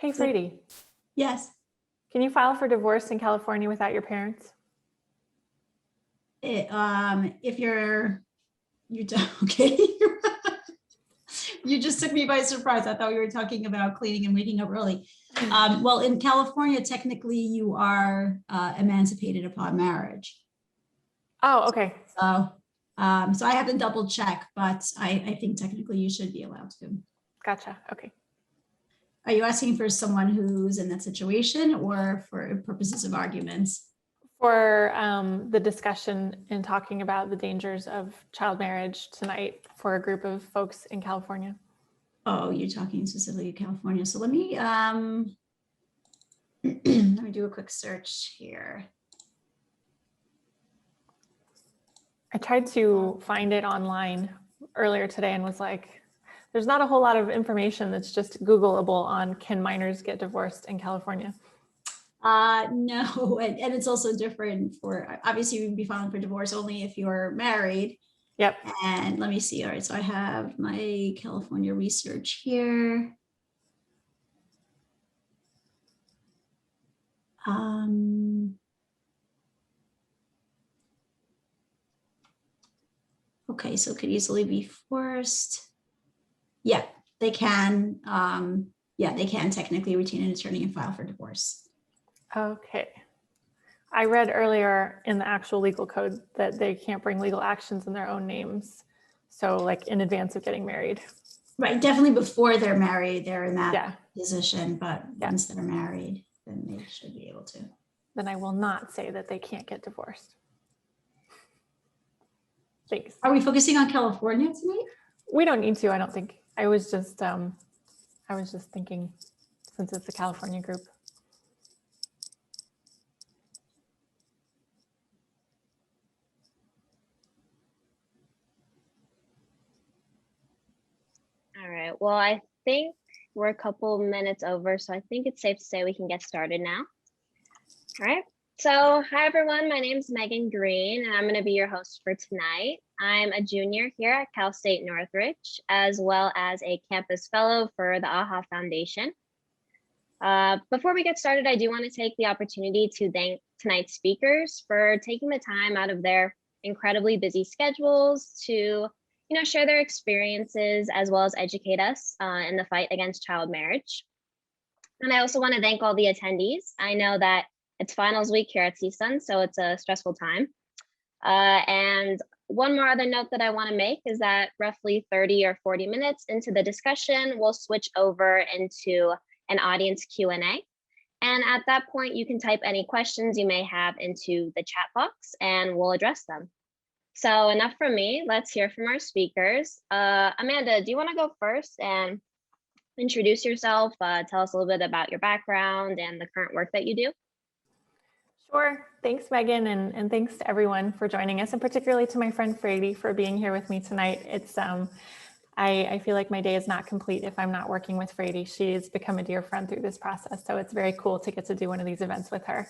Hey, Fraidy, Yes. can you file for divorce in California without your parents? If okay. You just took me by surprise. I thought we were talking about cleaning and waking up early. Well, in California, technically you are emancipated upon marriage. Oh, okay. So I have to double check, but I think technically you should be allowed to. Gotcha. Okay. Are you asking for someone who's in that situation or for purposes of arguments? For the discussion and talking about the dangers of child marriage tonight for a group of folks in California. Oh, you're talking specifically California. So let me let me do a quick search here. I tried to find it online earlier today and was like, there's not a whole lot of information that's just Googleable on can minors get divorced in California. No, and it's also different for, obviously you would be filing for divorce only if you're married. Yep. And let me see. All right, so I have my California research here. Okay, so it could easily be forced. Yeah, they can. Yeah, they can technically retain an attorney and file for divorce. Okay. I read earlier in the actual legal code that they can't bring legal actions in their own names. So like in advance of getting married. Right, definitely before they're married, they're in that Yeah. position, but Yeah. once they're married, then they should be able to. Then I will not say that they can't get divorced. Thanks. Are we focusing on California tonight? We don't need to, I don't think. I was just thinking since it's a California group. All right, well, I think we're a couple minutes over, so I think it's safe to say we can get started now. All right, so hi everyone, my name is Megan Green, and I'm going to be your host for tonight. I'm a junior here at Cal State Northridge, as well as a campus fellow for the AHA Foundation. Before we get started, I do want to take the opportunity to thank tonight's speakers for taking the time out of their incredibly busy schedules to share their experiences as well as educate us in the fight against child marriage. And I also want to thank all the attendees. I know that it's finals week here at CSUN, so it's a stressful time. And one more other note that I want to make is that roughly 30 or 40 minutes into the discussion, we'll switch over into an audience Q&A. And at that point, you can type any questions you may have into the chat box and we'll address them. So enough from me, let's hear from our speakers. Amanda, do you want to go first and introduce yourself? Tell us a little bit about your background and the current work that you do. Sure, thanks Megan, and thanks to everyone for joining us, and particularly to my friend Fraidy for being here with me tonight. It's I feel like my day is not complete if I'm not working with Fraidy. She's become a dear friend through this process, so it's very cool to get to do one of these events with her.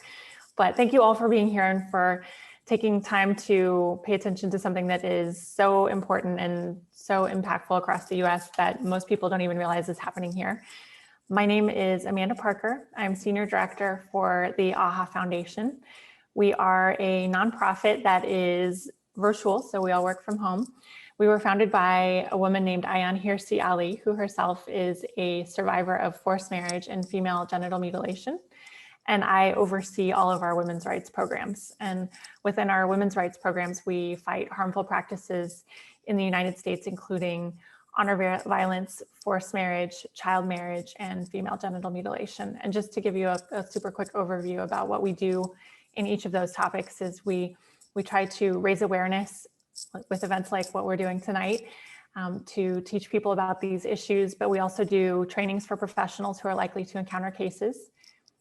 But thank you all for being here and for taking time to pay attention to something that is so important and so impactful across the US that most people don't even realize is happening here. My name is Amanda Parker. I'm Senior Director for the AHA Foundation. We are a nonprofit that is virtual, so we all work from home. We were founded by a woman named Ayaan Hirsi Ali, who herself is a survivor of forced marriage and female genital mutilation. And I oversee all of our women's rights programs. And within our women's rights programs, we fight harmful practices in the United States, including honor violence, forced marriage, child marriage, and female genital mutilation. And just to give you a super quick overview about what we do in each of those topics is we try to raise awareness with events like what we're doing tonight to teach people about these issues, but we also do trainings for professionals who are likely to encounter cases.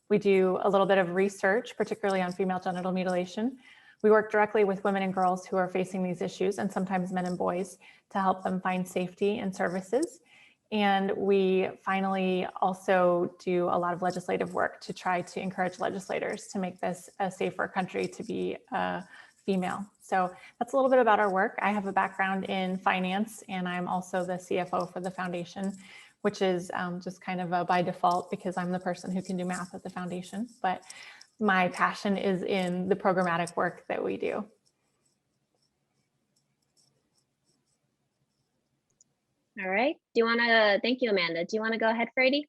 We do a little bit of research, particularly on female genital mutilation. We work directly with women and girls who are facing these issues, and sometimes men and boys, to help them find safety and services. And we finally also do a lot of legislative work to try to encourage legislators to make this a safer country to be a female. So that's a little bit about our work. I have a background in finance, and I'm also the CFO for the foundation. which is just kind of a by default because I'm the person who can do math at the foundation. But my passion is in the programmatic work that we do. All right. Do you want to, thank you, Amanda. Do you want to go ahead, Fraidy?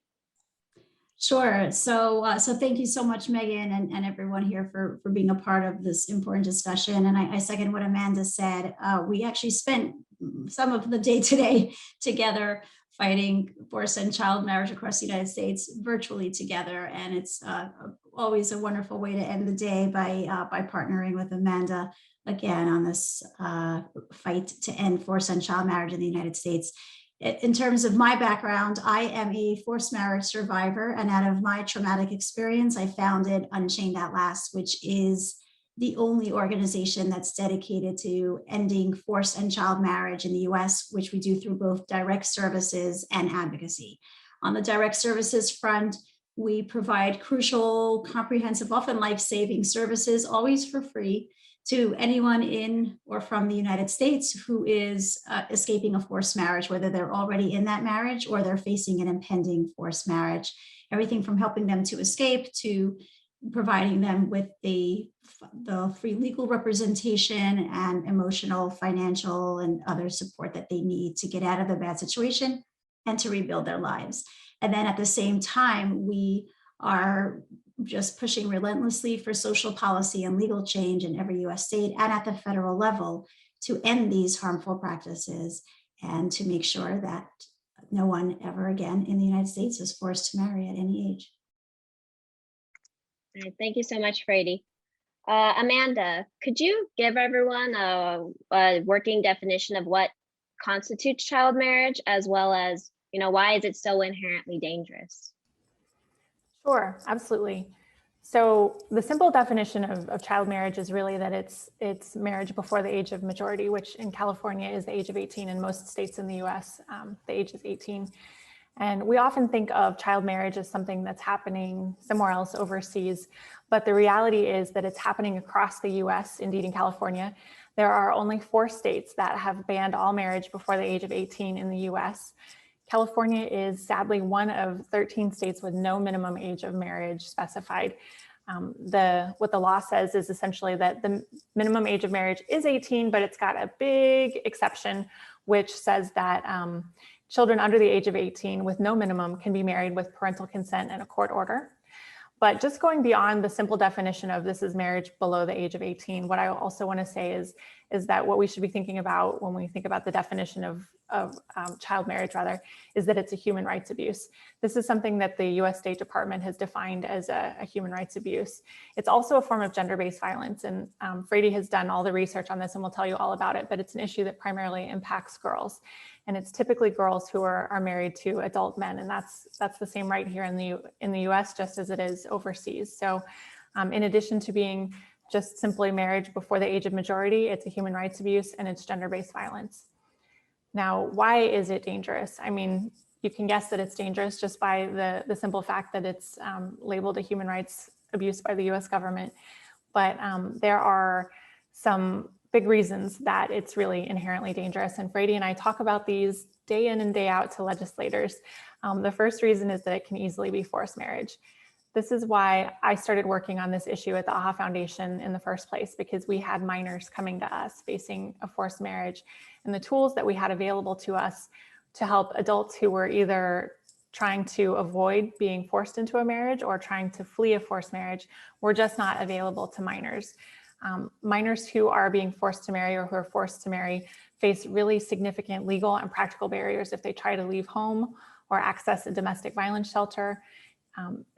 Sure. So thank you so much, Megan, and everyone here for being a part of this important discussion. And I second what Amanda said. We actually spent some of the day today together fighting forced and child marriage across the United States virtually together. And it's always a wonderful way to end the day by partnering with Amanda again on this fight to end forced and child marriage in the United States. In terms of my background, I am a forced marriage survivor, and out of my traumatic experience, I founded Unchained at Last, which is the only organization that's dedicated to ending forced and child marriage in the US, which we do through both direct services and advocacy. On the direct services front, we provide crucial, comprehensive, often life-saving services, always for free, to anyone in or from the United States who is escaping a forced marriage, whether they're already in that marriage or they're facing an impending forced marriage. Everything from helping them to escape to providing them with the free legal representation and emotional, financial, and other support that they need to get out of the bad situation and to rebuild their lives. And then at the same time, we are just pushing relentlessly for social policy and legal change in every US state and at the federal level to end these harmful practices and to make sure that no one ever again in the United States is forced to marry at any age. All right, thank you so much, Fraidy. Amanda, could you give everyone a working definition of what constitutes child marriage, as well as, why is it so inherently dangerous? Sure, absolutely. So the simple definition of child marriage is really that it's marriage before the age of majority, which in California is the age of 18. In most states in the US, the age is 18. And we often think of child marriage as something that's happening somewhere else overseas, but the reality is that it's happening across the US, indeed in California. There are only 4 states that have banned all marriage before the age of 18 in the US. California is sadly one of 13 states with no minimum age of marriage specified. What the law says is essentially that the minimum age of marriage is 18, but it's got a big exception, which says that children under the age of 18 with no minimum can be married with parental consent and a court order. But just going beyond the simple definition of this is marriage below the age of 18, what I also want to say is that what we should be thinking about when we think about the definition of child marriage, rather, is that it's a human rights abuse. This is something that the US State Department has defined as a human rights abuse. It's also a form of gender-based violence, and Fraidy has done all the research on this and will tell you all about it, but it's an issue that primarily impacts girls. And it's typically girls who are married to adult men, and that's the same right here in the US, just as it is overseas. So in addition to being just simply marriage before the age of majority, it's a human rights abuse and it's gender-based violence. Now, why is it dangerous? I mean, you can guess that it's dangerous just by the simple fact that it's labeled a human rights abuse by the US government. But there are some big reasons that it's really inherently dangerous. And Fraidy and I talk about these day in and day out to legislators. The first reason is that it can easily be forced marriage. This is why I started working on this issue at the AHA Foundation in the first place, because we had minors coming to us facing a forced marriage. And the tools that we had available to us to help adults who were either trying to avoid being forced into a marriage or trying to flee a forced marriage were just not available to minors. Minors who are being forced to marry or who are forced to marry face really significant legal and practical barriers if they try to leave home or access a domestic violence shelter.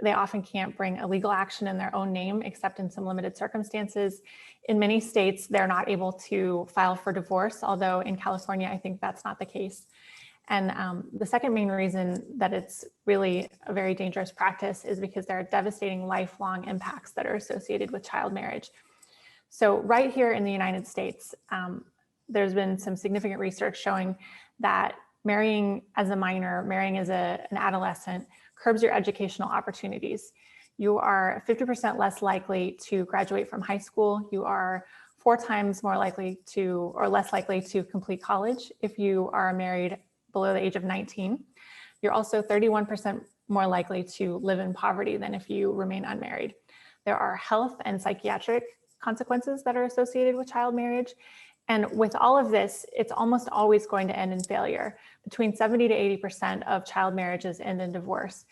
They often can't bring a legal action in their own name, except in some limited circumstances. In many states, they're not able to file for divorce, although in California, I think that's not the case. And the second main reason that it's really a very dangerous practice is because there are devastating lifelong impacts that are associated with child marriage. So right here in the United States, there's been some significant research showing that marrying as a minor, marrying as an adolescent, curbs your educational opportunities. You are 50% less likely to graduate from high school. You are 4 times more likely to, or less likely to complete college if you are married below the age of 19. you're also 31% more likely to live in poverty than if you remain unmarried. There are health and psychiatric consequences that are associated with child marriage. And with all of this, it's almost always going to end in failure. Between 70 to 80% of child marriages end in divorce.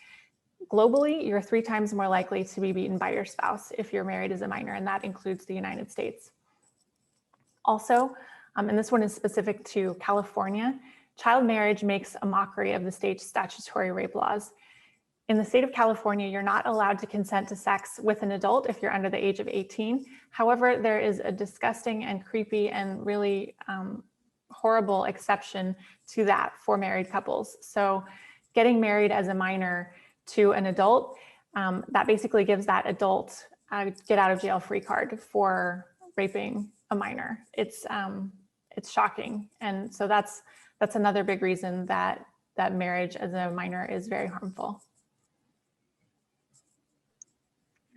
Globally, you're 3 times more likely to be beaten by your spouse if you're married as a minor, and that includes the United States. Also, and this one is specific to California, child marriage makes a mockery of the state's statutory rape laws. In the state of California, you're not allowed to consent to sex with an adult if you're under the age of 18. However, there is a disgusting and creepy and really horrible exception to that for married couples. So getting married as a minor to an adult, that basically gives that adult a get out of jail free card for raping a minor. It's shocking. And so that's another big reason that marriage as a minor is very harmful.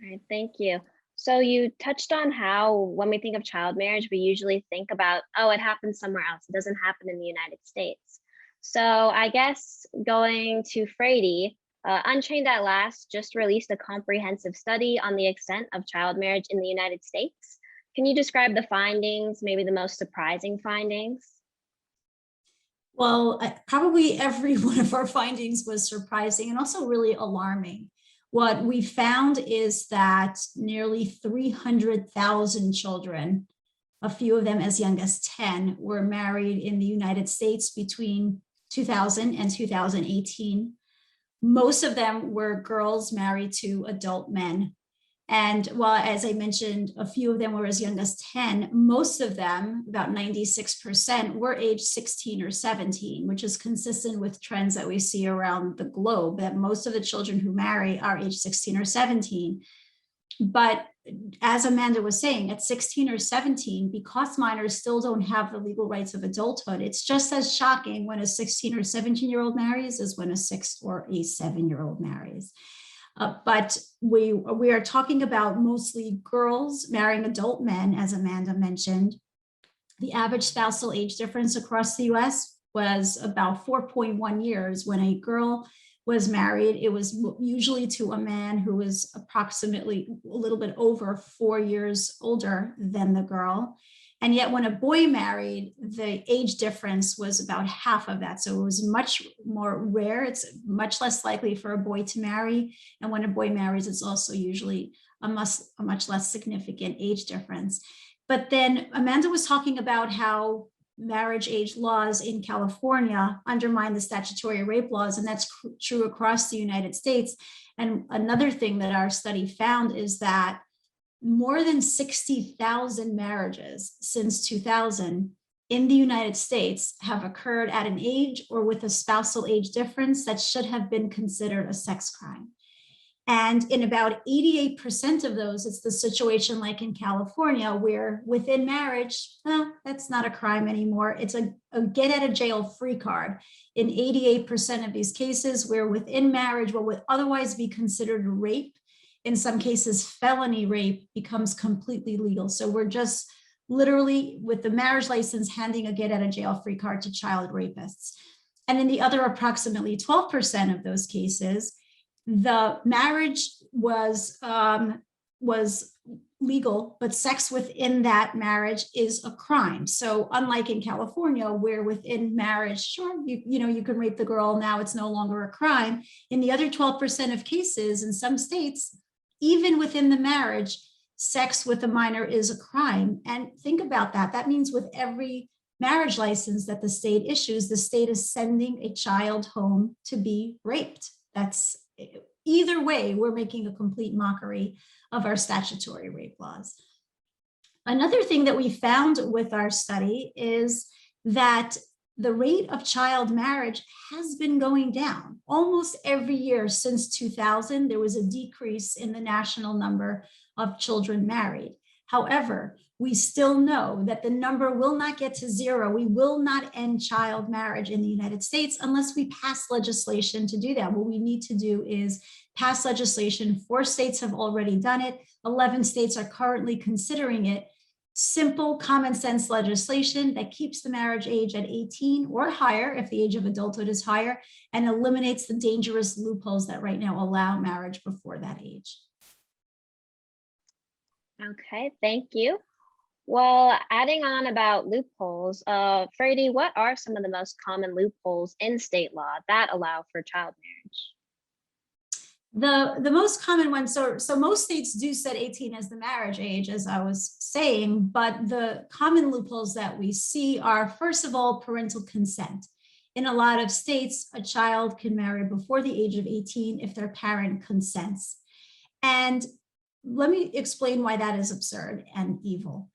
All right, thank you. So you touched on how when we think of child marriage, we usually think about, oh, it happens somewhere else. It doesn't happen in the United States. So I guess going to Fraidy, Unchained at Last just released a comprehensive study on the extent of child marriage in the United States. Can you describe the findings, maybe the most surprising findings? Well, probably every one of our findings was surprising and also really alarming. What we found is that nearly 300,000 children, a few of them as young as 10, were married in the United States between 2000 and 2018. Most of them were girls married to adult men. And while, as I mentioned, a few of them were as young as 10, most of them, about 96%, were age 16 or 17, which is consistent with trends that we see around the globe, that most of the children who marry are age 16 or 17. But as Amanda was saying, at 16 or 17, because minors still don't have the legal rights of adulthood, it's just as shocking when a 16 or 17-year-old marries as when a 6 or a 7-year-old marries. But we are talking about mostly girls marrying adult men, as Amanda mentioned. The average spousal age difference across the US was about 4.1 years. When a girl was married, it was usually to a man who was approximately a little bit over 4 years older than the girl. And yet when a boy married, the age difference was about half of that. So it was much more rare. It's much less likely for a boy to marry. And when a boy marries, it's also usually a much less significant age difference. But then Amanda was talking about how marriage age laws in California undermine the statutory rape laws, and that's true across the United States. And another thing that our study found is that more than 60,000 marriages since 2000 in the United States have occurred at an age or with a spousal age difference that should have been considered a sex crime. And in about 88% of those, it's the situation like in California, where within marriage, that's not a crime anymore. It's a get out of jail free card. In 88% of these cases, where within marriage, what would otherwise be considered rape, in some cases, felony rape becomes completely legal. So we're just literally, with the marriage license, handing a get out of jail free card to child rapists. And in the other approximately 12% of those cases, the marriage was legal, but sex within that marriage is a crime. So unlike in California, where within marriage, sure, you can rape the girl, now it's no longer a crime. In the other 12% of cases, in some states, even within the marriage, sex with a minor is a crime. And think about that. That means with every marriage license that the state issues, the state is sending a child home to be raped. That's either way, we're making a complete mockery of our statutory rape laws. Another thing that we found with our study is that the rate of child marriage has been going down. Almost every year since 2000, there was a decrease in the national number of children married. However, we still know that the number will not get to zero. We will not end child marriage in the United States unless we pass legislation to do that. What we need to do is pass legislation. 4 states have already done it. 11 states are currently considering it, simple common sense legislation that keeps the marriage age at 18 or higher if the age of adulthood is higher, and eliminates the dangerous loopholes that right now allow marriage before that age. Okay, thank you. Well, adding on about loopholes, Fraidy, what are some of the most common loopholes in state law that allow for child marriage? The most common one, so most states do set 18 as the marriage age, as I was saying, but the common loopholes that we see are, first of all, parental consent. In a lot of states, a child can marry before the age of 18 if their parent consents. And let me explain why that is absurd and evil.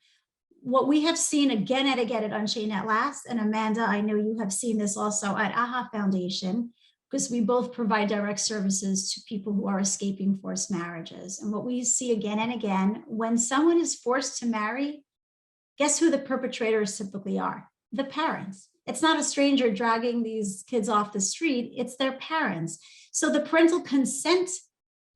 What we have seen again and again at Unchained at Last, and Amanda, I know you have seen this also at AHA Foundation, because we both provide direct services to people who are escaping forced marriages. And what we see again and again, when someone is forced to marry, guess who the perpetrators typically are? The parents. It's not a stranger dragging these kids off the street, it's their parents. So the parental consent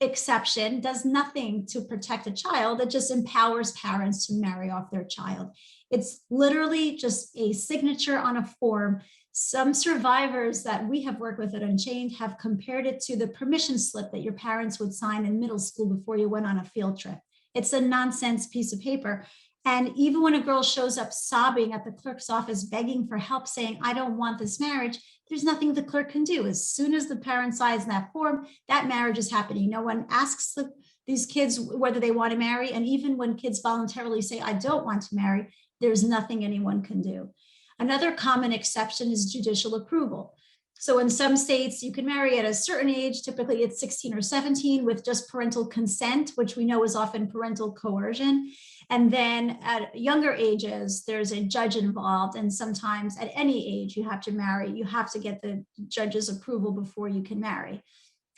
exception does nothing to protect a child. It just empowers parents to marry off their child. It's literally just a signature on a form. Some survivors that we have worked with at Unchained have compared it to the permission slip that your parents would sign in middle school before you went on a field trip. It's a nonsense piece of paper. And even when a girl shows up sobbing at the clerk's office, begging for help, saying, I don't want this marriage, there's nothing the clerk can do. As soon as the parent signs that form, that marriage is happening. No one asks these kids whether they want to marry. And even when kids voluntarily say, I don't want to marry, there's nothing anyone can do. Another common exception is judicial approval. So in some states, you can marry at a certain age, typically it's 16 or 17 with just parental consent, which we know is often parental coercion. And then at younger ages, there's a judge involved. And sometimes at any age you have to marry, you have to get the judge's approval before you can marry.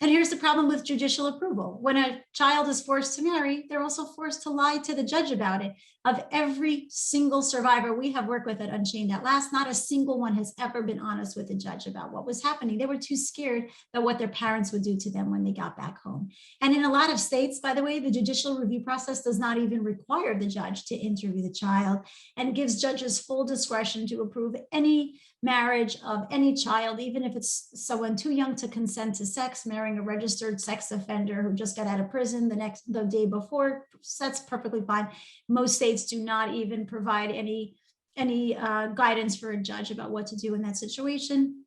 And here's the problem with judicial approval. When a child is forced to marry, they're also forced to lie to the judge about it. Of every single survivor we have worked with at Unchained at Last, not a single one has ever been honest with the judge about what was happening. They were too scared about what their parents would do to them when they got back home. And in a lot of states, by the way, the judicial review process does not even require the judge to interview the child, and gives judges full discretion to approve any marriage of any child, even if it's someone too young to consent to sex, marrying a registered sex offender who just got out of prison the day before. That's perfectly fine. Most states do not even provide any guidance for a judge about what to do in that situation.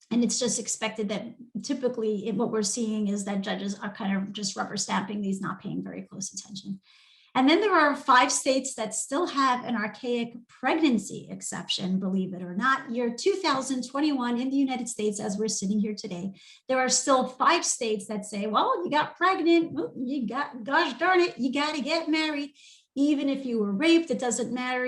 And it's just expected that typically what we're seeing is that judges are kind of just rubber stamping these, not paying very close attention. And then there are 5 states that still have an archaic pregnancy exception, believe it or not. Year 2021 in the United States, as we're sitting here today, there are still 5 states that say, well, you got pregnant, gosh darn it, you got to get married. Even if you were raped, it doesn't matter,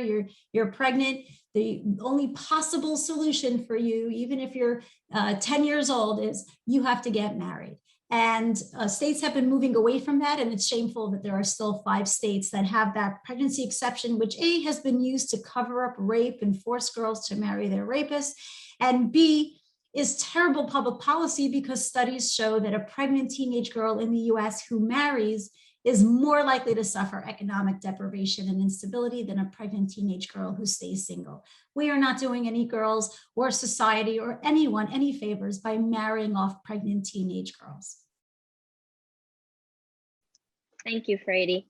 you're pregnant. The only possible solution for you, even if you're 10 years old, is you have to get married. And states have been moving away from that, and it's shameful that there are still 5 states that have that pregnancy exception, which A, has been used to cover up rape and force girls to marry their rapists, and B, is terrible public policy because studies show that a pregnant teenage girl in the US who marries is more likely to suffer economic deprivation and instability than a pregnant teenage girl who stays single. We are not doing any girls or society or anyone any favors by marrying off pregnant teenage girls. Thank you, Fraidy.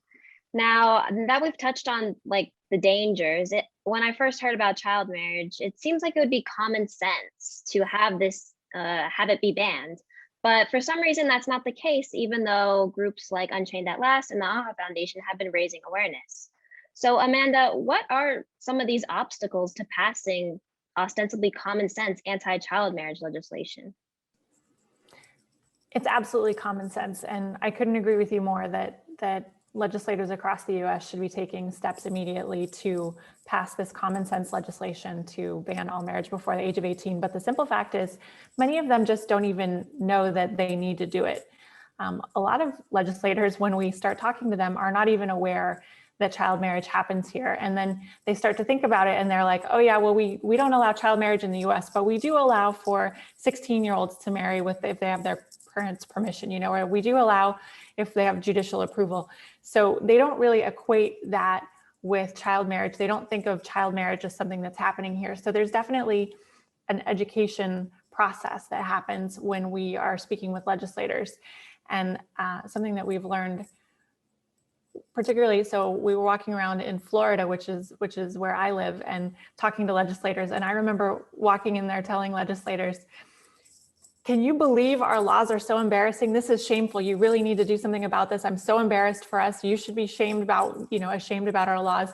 Now that we've touched on like the dangers, when I first heard about child marriage, it seems like it would be common sense to have this, have it be banned. But for some reason, that's not the case, even though groups like Unchained at Last and the AHA Foundation have been raising awareness. So Amanda, what are some of these obstacles to passing ostensibly common sense anti-child marriage legislation? It's absolutely common sense. And I couldn't agree with you more that legislators across the US should be taking steps immediately to pass this common sense legislation to ban all marriage before the age of 18. But the simple fact is, many of them just don't even know that they need to do it. A lot of legislators, when we start talking to them, are not even aware that child marriage happens here. And then they start to think about it and they're like, oh yeah, well, we don't allow child marriage in the US, but we do allow for 16-year-olds to marry if they have their parents' permission, you know, or we do allow if they have judicial approval. So they don't really equate that with child marriage. They don't think of child marriage as something that's happening here. So there's definitely an education process that happens when we are speaking with legislators. And something that we've learned particularly, so we were walking around in Florida, which is where I live, and talking to legislators. And I remember walking in there telling legislators, can you believe our laws are so embarrassing? This is shameful. You really need to do something about this. I'm so embarrassed for us. You should be ashamed about our laws.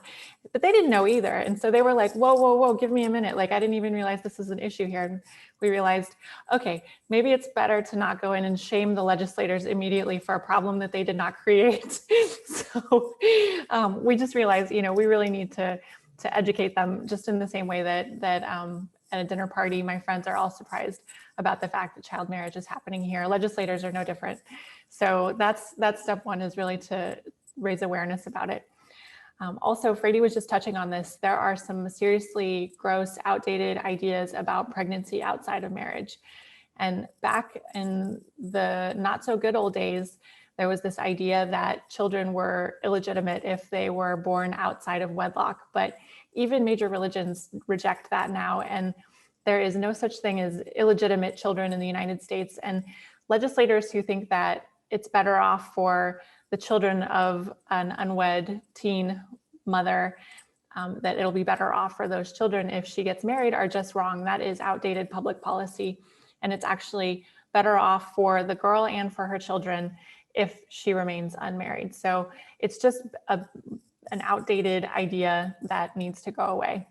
But they didn't know either. And so they were like, whoa, whoa, whoa, give me a minute. Like, I didn't even realize this is an issue here. And we realized, okay, maybe it's better to not go in and shame the legislators immediately for a problem that they did not create. So we just realized, we really need to educate them, just in the same way that at a dinner party, my friends are all surprised about the fact that child marriage is happening here. Legislators are no different. So that's step one, is really to raise awareness about it. Also, Fraidy was just touching on this. There are some seriously gross, outdated ideas about pregnancy outside of marriage. And back in the not so good old days, there was this idea that children were illegitimate if they were born outside of wedlock. But even major religions reject that now. And there is no such thing as illegitimate children in the United States. And legislators who think that it's better off for the children of an unwed teen mother, that it'll be better off for those children if she gets married, are just wrong. That is outdated public policy. And it's actually better off for the girl and for her children if she remains unmarried. So it's just an outdated idea that needs to go away.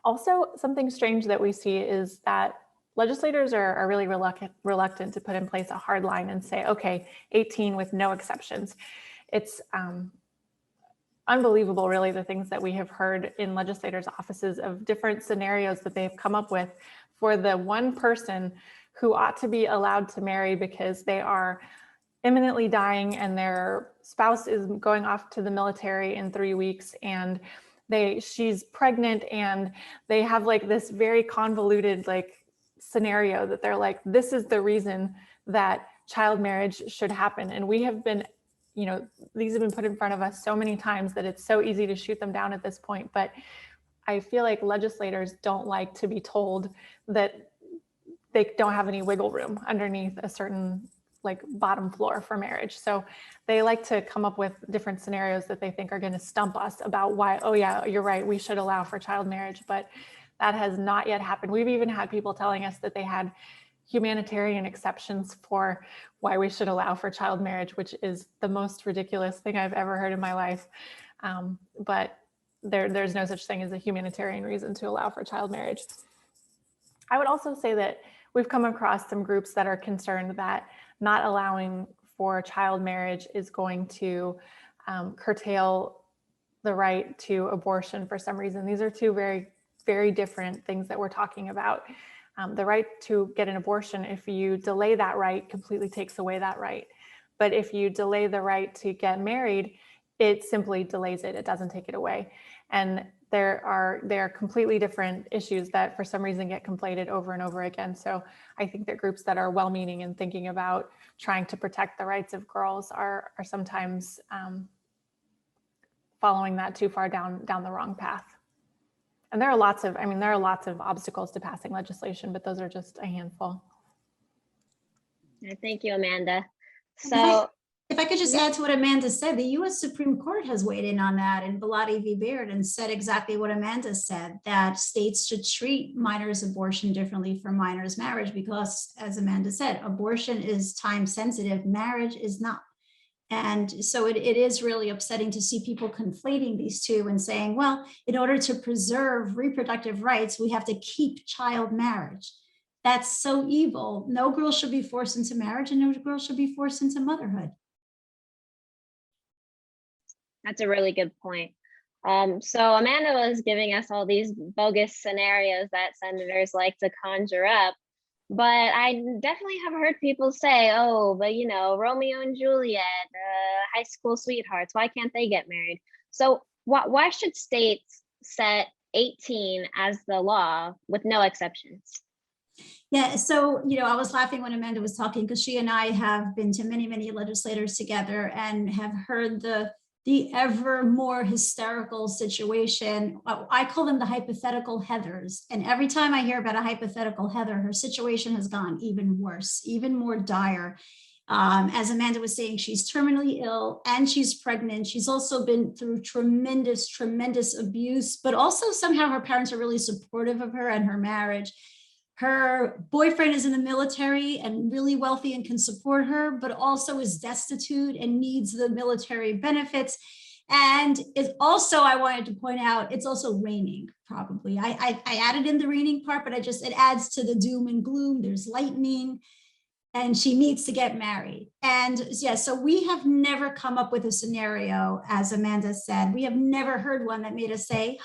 Also, something strange that we see is that legislators are really reluctant to put in place a hard line and say, okay, 18 with no exceptions. It's unbelievable, really, the things that we have heard in legislators' offices of different scenarios that they've come up with for the one person who ought to be allowed to marry because they are imminently dying and their spouse is going off to the military in 3 weeks, and she's pregnant, and they have like this very convoluted scenario that they're like, this is the reason that child marriage should happen. And we have been, these have been put in front of us so many times that it's so easy to shoot them down at this point. But I feel like legislators don't like to be told that they don't have any wiggle room underneath a certain bottom floor for marriage. So they like to come up with different scenarios that they think are going to stump us about why, oh yeah, you're right, we should allow for child marriage. But that has not yet happened. We've even had people telling us that they had humanitarian exceptions for why we should allow for child marriage, which is the most ridiculous thing I've ever heard in my life. But there's no such thing as a humanitarian reason to allow for child marriage. I would also say that we've come across some groups that are concerned that not allowing for child marriage is going to curtail the right to abortion for some reason. These are two very, very different things that we're talking about. The right to get an abortion, if you delay that right, completely takes away that right. But if you delay the right to get married, it simply delays it. It doesn't take it away. And they are completely different issues that for some reason get conflated over and over again. So I think that groups that are well-meaning and thinking about trying to protect the rights of girls are sometimes following that too far down the wrong path. And there are lots of obstacles to passing legislation, but those are just a handful. Thank you, Amanda. So if I could just add to what Amanda said, the U.S. Supreme Court has weighed in on that in Bellotti v. Baird and said exactly what Amanda said, that states should treat minors' abortion differently from minors' marriage, because, as Amanda said, abortion is time sensitive, marriage is not. And so it is really upsetting to see people conflating these two and saying, well, in order to preserve reproductive rights, we have to keep child marriage. That's so evil. No girl should be forced into marriage, and no girl should be forced into motherhood. That's a really good point. So Amanda was giving us all these bogus scenarios that senators like to conjure up, but I definitely have heard people say, oh, but Romeo and Juliet, high school sweethearts, why can't they get married? So why should states set 18 as the law with no exceptions? Yeah, so, I was laughing when Amanda was talking, because she and I have been to many, many legislators together and have heard the the ever more hysterical situation. I call them the hypothetical Heathers. And every time I hear about a hypothetical Heather, her situation has gone even worse, even more dire. As Amanda was saying, she's terminally ill and she's pregnant. She's also been through tremendous, tremendous abuse, but also somehow her parents are really supportive of her and her marriage. Her boyfriend is in the military and really wealthy and can support her, but also is destitute and needs the military benefits. And it's also, I wanted to point out, it's also raining, probably. I added in the raining part, but it adds to the doom and gloom. There's lightning. And she needs to get married. And yeah, so we have never come up with a scenario, as Amanda said, we have never heard one that made us say,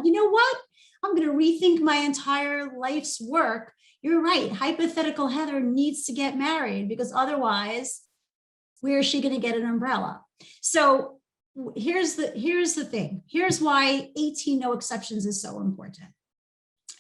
you know what? I'm going to rethink my entire life's work. You're right. Hypothetical Heather needs to get married because otherwise, where is she going to get an umbrella? So here's the thing. Here's why 18 no exceptions is so important.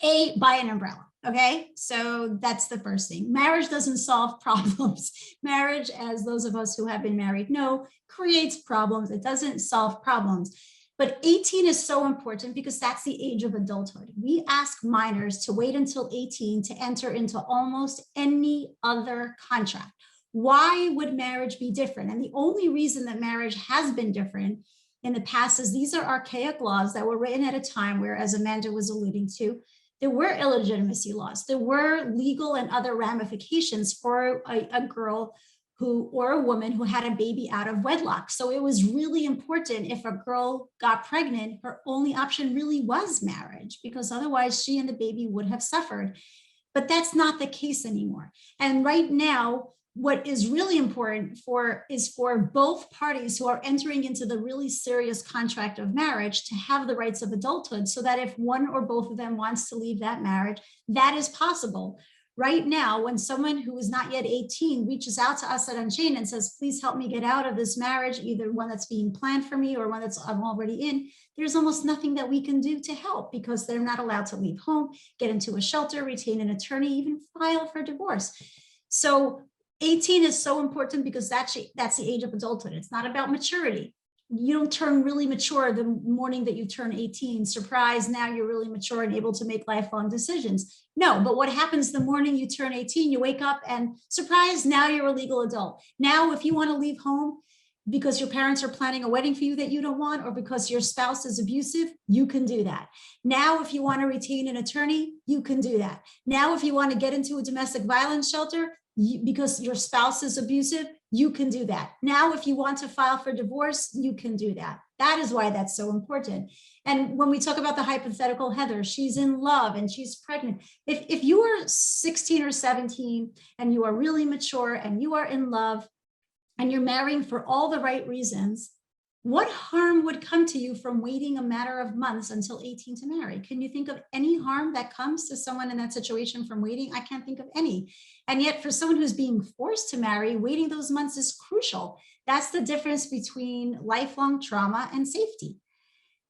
Buy an umbrella. Okay, so that's the first thing. Marriage doesn't solve problems. Marriage, as those of us who have been married know, creates problems. It doesn't solve problems. But 18 is so important because that's the age of adulthood. We ask minors to wait until 18 to enter into almost any other contract. Why would marriage be different? And the only reason that marriage has been different in the past is these are archaic laws that were written at a time where, as Amanda was alluding to, there were illegitimacy laws. There were legal and other ramifications for a girl who, or a woman who had a baby out of wedlock. So it was really important if a girl got pregnant, her only option really was marriage, because otherwise she and the baby would have suffered. But that's not the case anymore. And right now, what is really important is for both parties who are entering into the really serious contract of marriage to have the rights of adulthood, so that if one or both of them wants to leave that marriage, that is possible. Right now, when someone who is not yet 18 reaches out to us at Unchained and says, please help me get out of this marriage, either one that's being planned for me or one that's I'm already in, there's almost nothing that we can do to help because they're not allowed to leave home, get into a shelter, retain an attorney, even file for divorce. So 18 is so important because that's the age of adulthood. It's not about maturity. You don't turn really mature the morning that you turn 18. Surprise, now you're really mature and able to make lifelong decisions. No, but what happens the morning you turn 18, you wake up and surprise, now you're a legal adult. Now, if you want to leave home because your parents are planning a wedding for you that you don't want, or because your spouse is abusive, you can do that. Now, if you want to retain an attorney, you can do that. Now, if you want to get into a domestic violence shelter, because your spouse is abusive, you can do that. Now, if you want to file for divorce, you can do that. That is why that's so important. And when we talk about the hypothetical Heather, she's in love and she's pregnant. If you are 16 or 17 and you are really mature and you are in love and you're marrying for all the right reasons, what harm would come to you from waiting a matter of months until 18 to marry? Can you think of any harm that comes to someone in that situation from waiting? I can't think of any. And yet for someone who's being forced to marry, waiting those months is crucial. That's the difference between lifelong trauma and safety.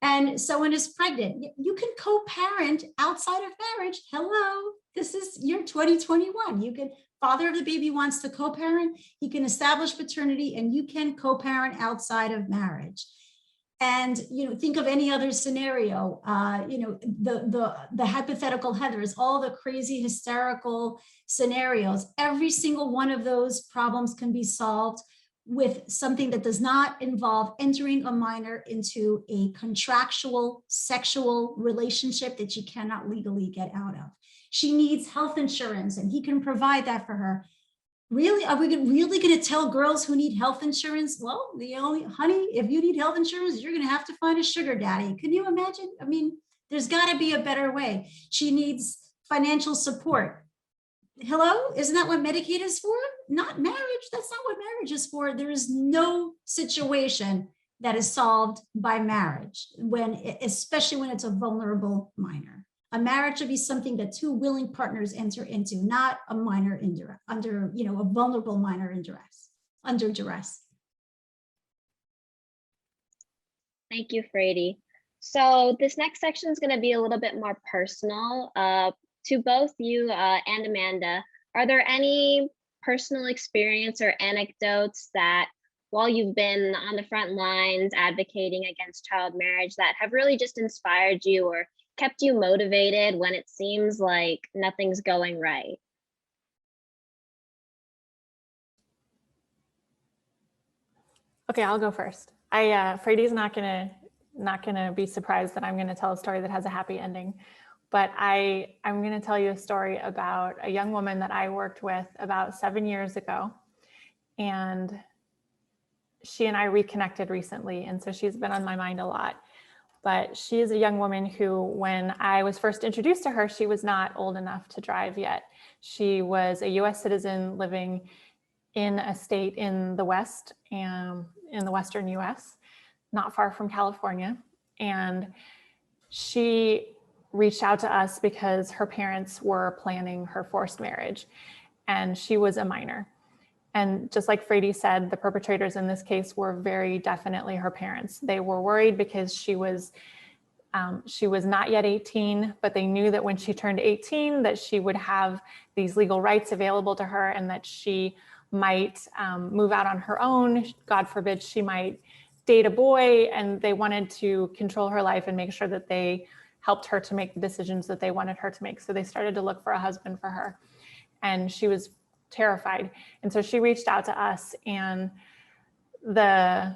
And someone is pregnant, you can co-parent outside of marriage. Hello, this is year 2021. You can, father of the baby wants to co-parent, he can establish paternity and you can co-parent outside of marriage. And, think of any other scenario, the hypothetical Heathers, all the crazy hysterical scenarios, every single one of those problems can be solved with something that does not involve entering a minor into a contractual sexual relationship that she cannot legally get out of. She needs health insurance and he can provide that for her. Really, are we really going to tell girls who need health insurance, well, honey, if you need health insurance, you're going to have to find a sugar daddy. Can you imagine? I mean, there's got to be a better way. She needs financial support. Hello, isn't that what Medicaid is for? Not marriage. That's not what marriage is for. There is no situation that is solved by marriage, especially when it's a vulnerable minor. A marriage should be something that two willing partners enter into, not a minor under a vulnerable minor under duress. Thank you, Fraidy. So this next section is going to be a little bit more personal. To both you and Amanda, are there any personal experience or anecdotes that while you've been on the front lines advocating against child marriage that have really just inspired you or kept you motivated when it seems like nothing's going right? Okay, I'll go first. Fraidy's not gonna be surprised that I'm gonna tell a story that has a happy ending, but I'm gonna tell you a story about a young woman that I worked with about 7 years ago, and she and I reconnected recently, and so she's been on my mind a lot. But she is a young woman who, when I was first introduced to her, she was not old enough to drive yet. She was a US citizen living in a state in the West, and in the Western US, not far from California. And she reached out to us because her parents were planning her forced marriage, and she was a minor. And just like Fraidy said, the perpetrators in this case were very definitely her parents. They were worried because she was not yet 18, but they knew that when she turned 18, that she would have these legal rights available to her, and that she might move out on her own. God forbid she might date a boy, and they wanted to control her life and make sure that they helped her to make the decisions that they wanted her to make. So they started to look for a husband for her, and she was terrified. And so she reached out to us, and the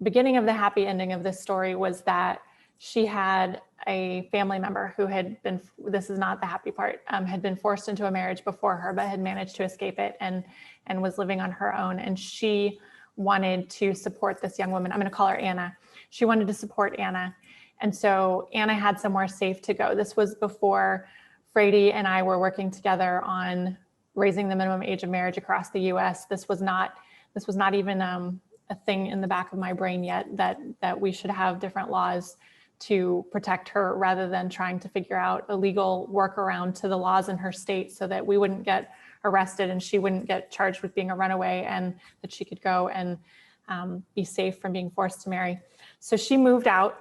beginning of the happy ending of this story was that she had a family member who had been, this is not the happy part, had been forced into a marriage before her, but had managed to escape it and was living on her own. And she wanted to support this young woman. I'm going to call her Anna. She wanted to support Anna. And so Anna had somewhere safe to go. This was before Fraidy and I were working together on raising the minimum age of marriage across the US. This was not even a thing in the back of my brain yet, that we should have different laws to protect her, rather than trying to figure out a legal workaround to the laws in her state so that we wouldn't get arrested and she wouldn't get charged with being a runaway, and that she could go and be safe from being forced to marry. So she moved out.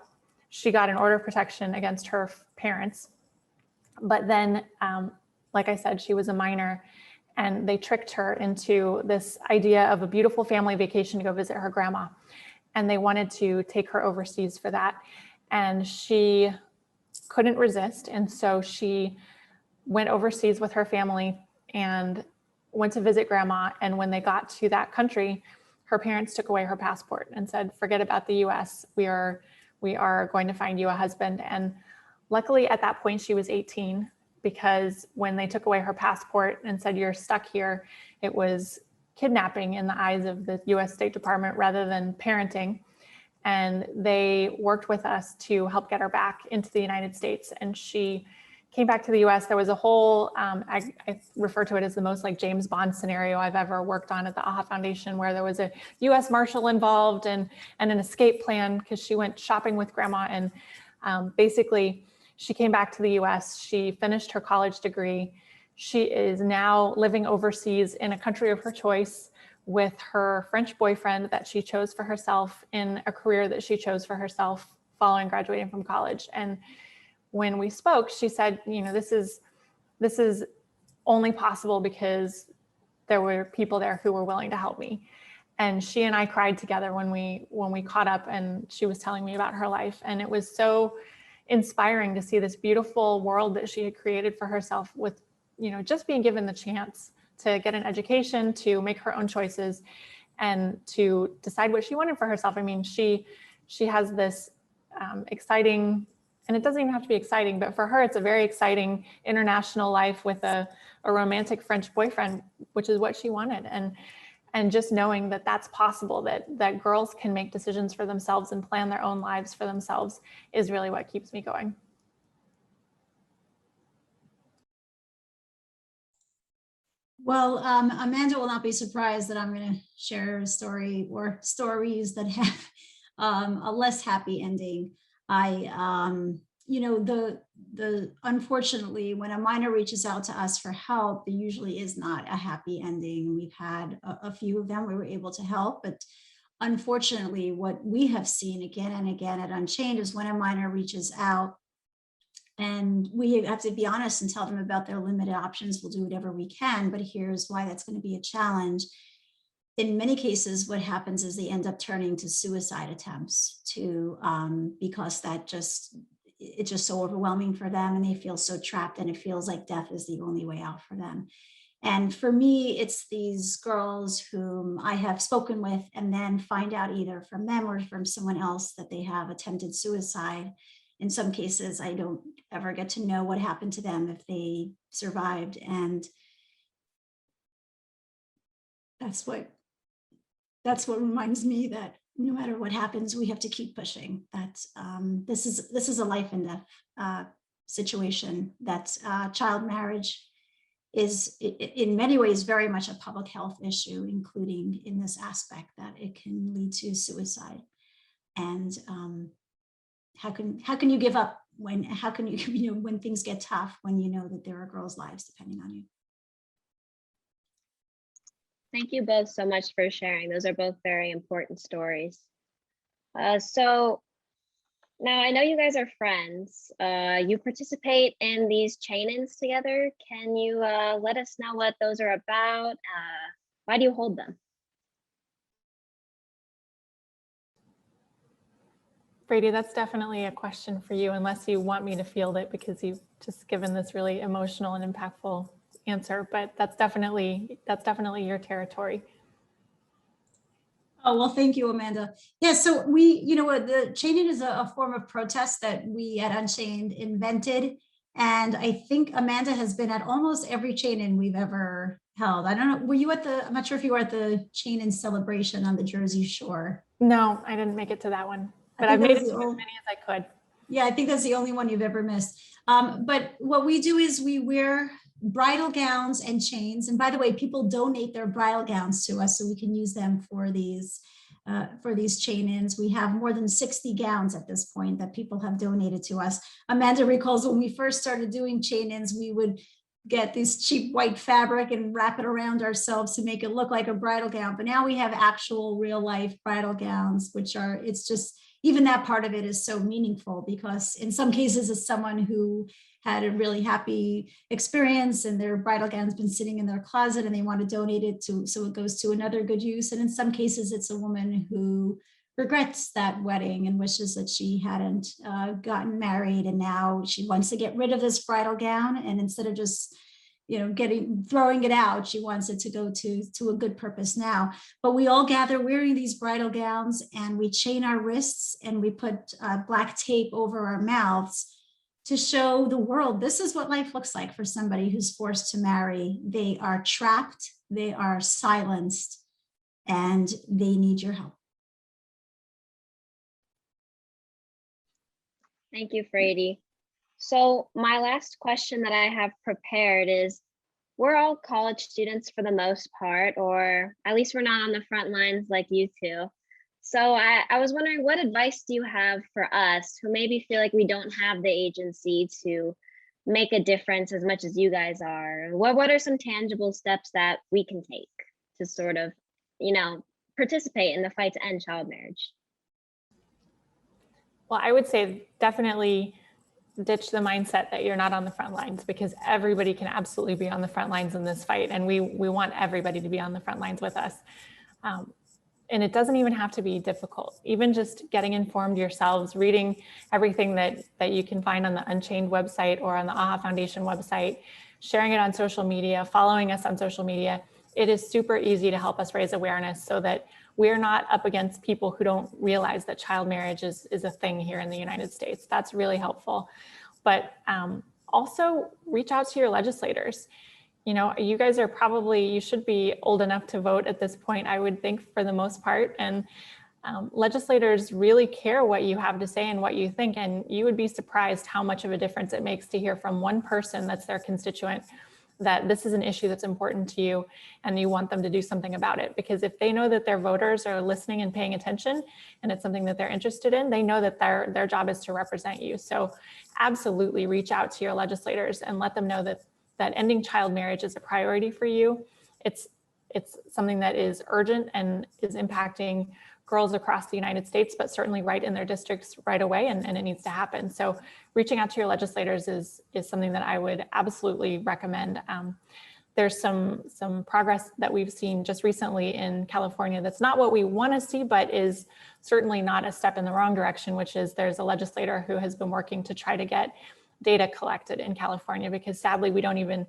She got an order of protection against her parents. But then, like I said, she was a minor, and they tricked her into this idea of a beautiful family vacation to go visit her grandma. And they wanted to take her overseas for that. And she couldn't resist. And so she went overseas with her family and went to visit grandma. And when they got to that country, her parents took away her passport and said, forget about the US. We are going to find you a husband. And luckily at that point, she was 18, because when they took away her passport and said, you're stuck here, it was kidnapping in the eyes of the US State Department rather than parenting. And they worked with us to help get her back into the United States. And she came back to the US. There was a whole, I refer to it as the most like James Bond scenario I've ever worked on at the AHA Foundation, where there was a US Marshal involved and an escape plan, because she went shopping with grandma. And basically, she came back to the US. She finished her college degree. She is now living overseas in a country of her choice with her French boyfriend that she chose for herself, in a career that she chose for herself following graduating from college. And when we spoke, she said, you know, this is only possible because there were people there who were willing to help me. And she and I cried together when we caught up, and she was telling me about her life. And it was so inspiring to see this beautiful world that she had created for herself, with, you know, just being given the chance to get an education, to make her own choices, and to decide what she wanted for herself. I mean, she has this exciting, and it doesn't even have to be exciting, but for her, it's a very exciting international life with a romantic French boyfriend, which is what she wanted. And just knowing that that's possible, that girls can make decisions for themselves and plan their own lives for themselves, is really what keeps me going. Well, Amanda will not be surprised that I'm going to share a story or stories that have a less happy ending. You know, unfortunately, when a minor reaches out to us for help, there usually is not a happy ending. We've had a few of them we were able to help, but unfortunately, what we have seen again and again at Unchained is when a minor reaches out, and we have to be honest and tell them about their limited options. We'll do whatever we can, but here's why that's going to be a challenge. in many cases, what happens is they end up turning to suicide attempts because it's just so overwhelming for them, and they feel so trapped, and it feels like death is the only way out for them. And for me, it's these girls whom I have spoken with and then find out either from them or from someone else that they have attempted suicide. In some cases, I don't ever get to know what happened to them, if they survived. And that's what reminds me that no matter what happens, we have to keep pushing. That this is a life and death situation. That child marriage is in many ways very much a public health issue, including in this aspect that it can lead to suicide. And how can you give up when when things get tough, when you know that there are girls' lives depending on you? Thank you both so much for sharing. Those are both very important stories. So now I know you guys are friends. You participate in these chain-ins together. Can you let us know what those are about? Why do you hold them? Fraidy, that's definitely a question for you, unless you want me to field it because you've just given this really emotional and impactful answer, but that's definitely your territory. Oh, well, thank you, Amanda. Yeah, so the chain-in is a form of protest that we at Unchained invented. And I think Amanda has been at almost every chain-in we've ever held. I don't know, were you I'm not sure if you were at the chain-in celebration on the Jersey Shore. No, I didn't make it to that one, but I've made it to as many as I could. Yeah, I think that's the only one you've ever missed. But what we do is we wear bridal gowns and chains. And by the way, people donate their bridal gowns to us so we can use them for these chain-ins. We have more than 60 gowns at this point that people have donated to us. Amanda recalls when we first started doing chain-ins, we would get this cheap white fabric and wrap it around ourselves to make it look like a bridal gown. But now we have actual real life bridal gowns, it's just, even that part of it is so meaningful, because in some cases it's someone who had a really happy experience and their bridal gown's been sitting in their closet and they want to donate it so it goes to another good use. And in some cases it's a woman who regrets that wedding and wishes that she hadn't gotten married, and now she wants to get rid of this bridal gown, and instead of just throwing it out, she wants it to go to a good purpose now. But we all gather wearing these bridal gowns, and we chain our wrists, and we put black tape over our mouths to show the world this is what life looks like for somebody who's forced to marry. They are trapped, they are silenced, and they need your help. Thank you, Fraidy. So my last question that I have prepared is, we're all college students for the most part, or at least we're not on the front lines like you two. So I was wondering, what advice do you have for us who maybe feel like we don't have the agency to make a difference as much as you guys are? What are some tangible steps that we can take to sort of, participate in the fight to end child marriage? Well, I would say definitely ditch the mindset that you're not on the front lines, because everybody can absolutely be on the front lines in this fight. And we want everybody to be on the front lines with us. And it doesn't even have to be difficult. Even just getting informed yourselves, reading everything that you can find on the Unchained website or on the AHA Foundation website, sharing it on social media, following us on social media. It is super easy to help us raise awareness so that we're not up against people who don't realize that child marriage is a thing here in the United States. That's really helpful. But also reach out to your legislators. You guys are you should be old enough to vote at this point, I would think, for the most part. And legislators really care what you have to say and what you think. And you would be surprised how much of a difference it makes to hear from one person that's their constituent that this is an issue that's important to you and you want them to do something about it. Because if they know that their voters are listening and paying attention and it's something that they're interested in, they know that their job is to represent you. So absolutely reach out to your legislators and let them know that ending child marriage is a priority for you. It's something that is urgent and is impacting girls across the United States, but certainly right in their districts right away, and it needs to happen. So reaching out to your legislators is something that I would absolutely recommend. there's some progress that we've seen just recently in California that's not what we want to see, but is certainly not a step in the wrong direction, which is there's a legislator who has been working to try to get data collected in California, because sadly we don't even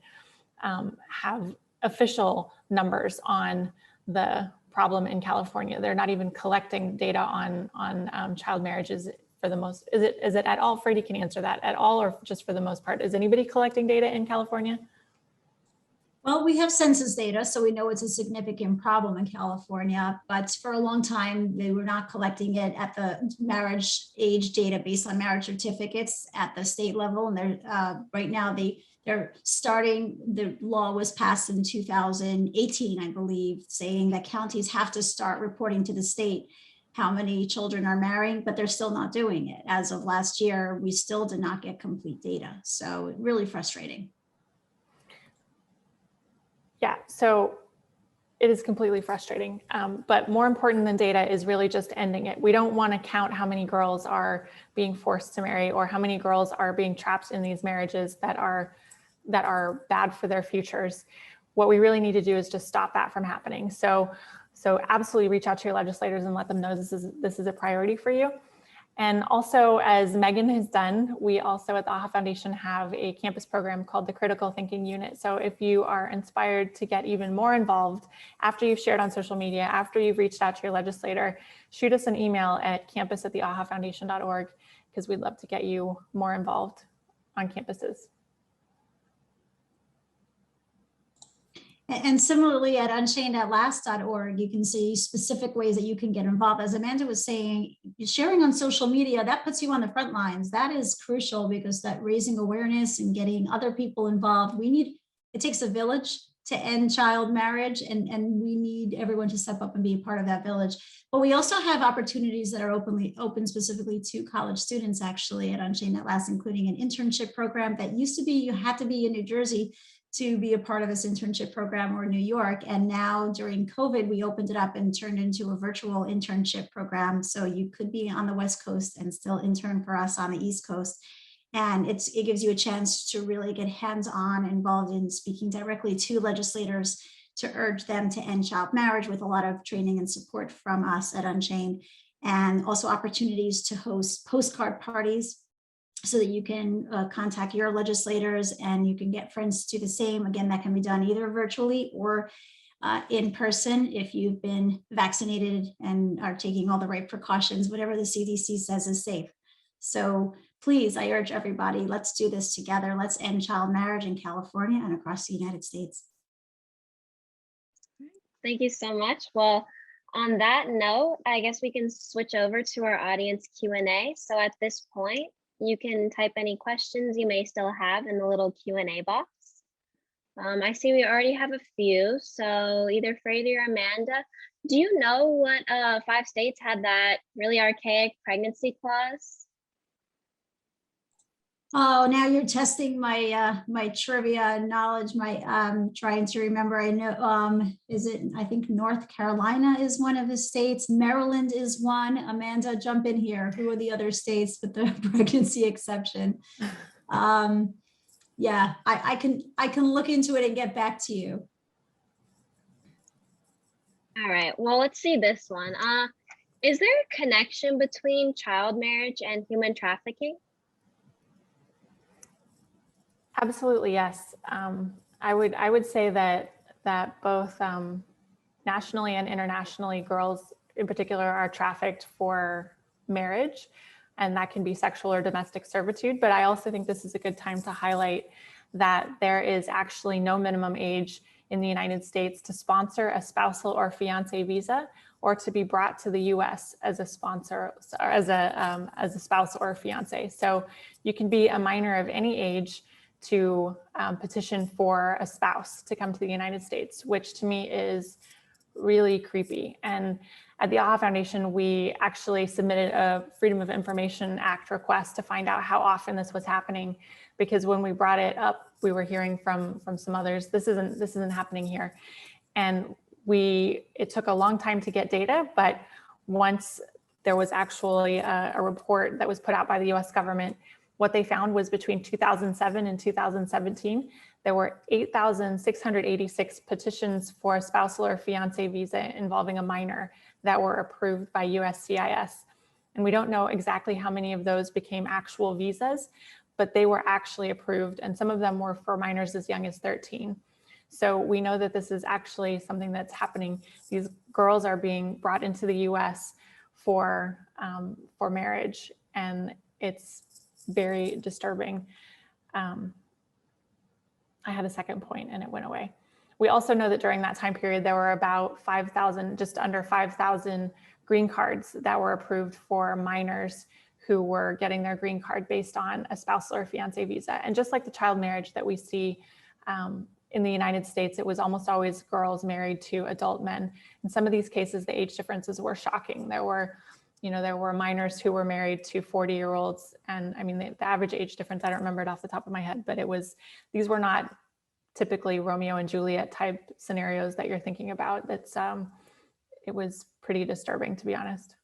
have official numbers on the problem in California. They're not even collecting data on child marriages for the most. Is it at all? Fraidy can answer that. At all, or just for the most part? Is anybody collecting data in California? Well, we have census data, so we know it's a significant problem in California, but for a long time, they were not collecting it at the marriage age data based on marriage certificates at the state level. And they're right now they're starting, the law was passed in 2018, I believe, saying that counties have to start reporting to the state how many children are marrying, but they're still not doing it. As of last year, we still did not get complete data. So really frustrating. Yeah, so it is completely frustrating, but more important than data is really just ending it. We don't want to count how many girls are being forced to marry or how many girls are being trapped in these marriages that are bad for their futures. What we really need to do is just stop that from happening. So absolutely reach out to your legislators and let them know this is a priority for you. And also, as Megan has done, we also at the AHA Foundation have a campus program called the Critical Thinking Unit. So if you are inspired to get even more involved after you've shared on social media, after you've reached out to your legislator, shoot us an email at campus@theahafoundation.org, because we'd love to get you more involved on campuses. And similarly at unchained.last.org, you can see specific ways that you can get involved. As Amanda was saying, sharing on social media, that puts you on the front lines. That is crucial, because that raising awareness and getting other people involved, it takes a village to end child marriage, and we need everyone to step up and be a part of that village. But we also have opportunities that are open specifically to college students actually at Unchained.Last, including an internship program that used to be, you had to be in New Jersey to be a part of this internship program, or New York. And now during COVID, we opened it up and turned into a virtual internship program. So you could be on the West Coast and still intern for us on the East Coast. And it gives you a chance to really get hands-on involved in speaking directly to legislators to urge them to end child marriage, with a lot of training and support from us at Unchained, and also opportunities to host postcard parties so that you can contact your legislators and you can get friends to do the same. Again, that can be done either virtually or in person if you've been vaccinated and are taking all the right precautions, whatever the CDC says is safe. So please, I urge everybody, let's do this together. Let's end child marriage in California and across the United States. Thank you so much. Well, on that note, I guess we can switch over to our audience Q&A. So at this point, you can type any questions you may still have in the little Q&A box. I see we already have a few. So either Fraidy or Amanda, do you know what 5 states had that really archaic pregnancy clause? Oh, now you're testing my my trivia knowledge. Trying to remember. I know. I think North Carolina is one of the states. Maryland is one. Amanda, jump in here. Who are the other states with the pregnancy exception? Yeah, I can look into it and get back to you. All right. Well, let's see this one. Is there a connection between child marriage and human trafficking? Absolutely, yes. I would say that both nationally and internationally, girls in particular are trafficked for marriage, and that can be sexual or domestic servitude. But I also think this is a good time to highlight that there is actually no minimum age in the United States to sponsor a spousal or fiance visa, or to be brought to the U.S. as a sponsor, or as a spouse or a fiance. So you can be a minor of any age to petition for a spouse to come to the United States, which to me is really creepy. And at the AHA Foundation, we actually submitted a Freedom of Information Act request to find out how often this was happening, because when we brought it up, we were hearing from some others, this isn't happening here. And it took a long time to get data, but once there was actually a report that was put out by the US government, what they found was between 2007 and 2017, there were 8,686 petitions for a spousal or fiance visa involving a minor that were approved by USCIS. And we don't know exactly how many of those became actual visas, but they were actually approved, and some of them were for minors as young as 13. So we know that this is actually something that's happening. These girls are being brought into the US for marriage, and it's very disturbing. I had a second point and it went away. We also know that during that time period, there were about 5,000, just under 5,000 green cards that were approved for minors who were getting their green card based on a spousal or fiance visa. And just like the child marriage that we see in the United States, it was almost always girls married to adult men. In some of these cases, the age differences were shocking. There were minors who were married to 40-year-olds. And I mean, the average age difference, I don't remember it off the top of my head, but these were not typically Romeo and Juliet type scenarios that you're thinking about. It was pretty disturbing, to be honest.